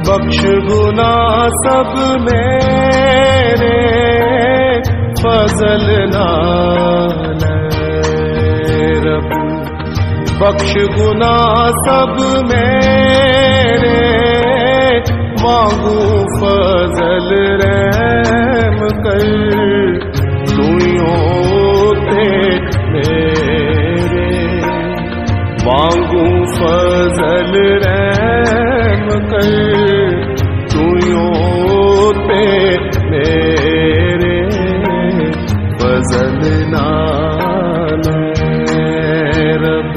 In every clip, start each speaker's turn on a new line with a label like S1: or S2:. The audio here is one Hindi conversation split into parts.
S1: बख्श गुना सब मेरे फजल नाल रब, बख्श गुना सब मेरे मांगू फजल रहम कर, दुइयों ते मेरे मांगू फजल रहम कर, मेरे फजल नाल रब।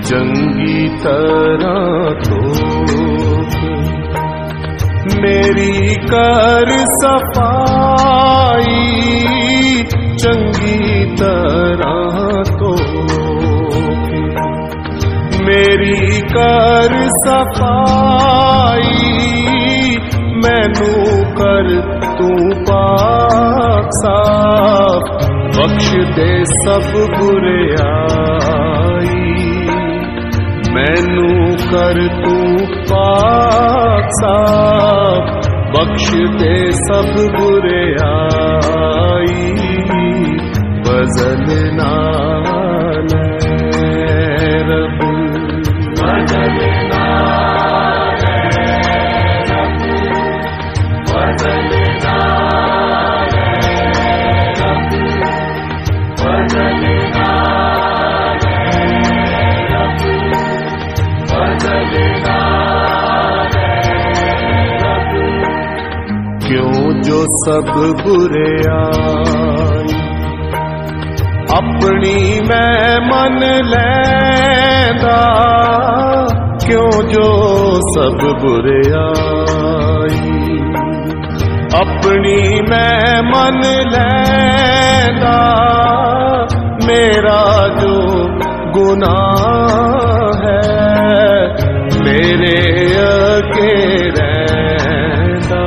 S1: चंगी तरह तो मेरी कर सफाई, चंगी तरह तो मेरी कर सफाई, मैनू कर तू पाक साफ, बख्श दे सब बुराई, मैनू कर तू पाक साफ, बख्श दे सब बुराई, फजल नाल रब। क्यों जो सब बुरे आई अपनी मैं मन लैंदा, क्यों जो सब बुरे आई अपनी मैं मन लैंदा, मेरा जो गुनाह है मेरे अगे रहंदा,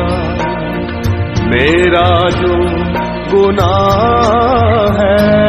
S1: मेरा जो गुनाह है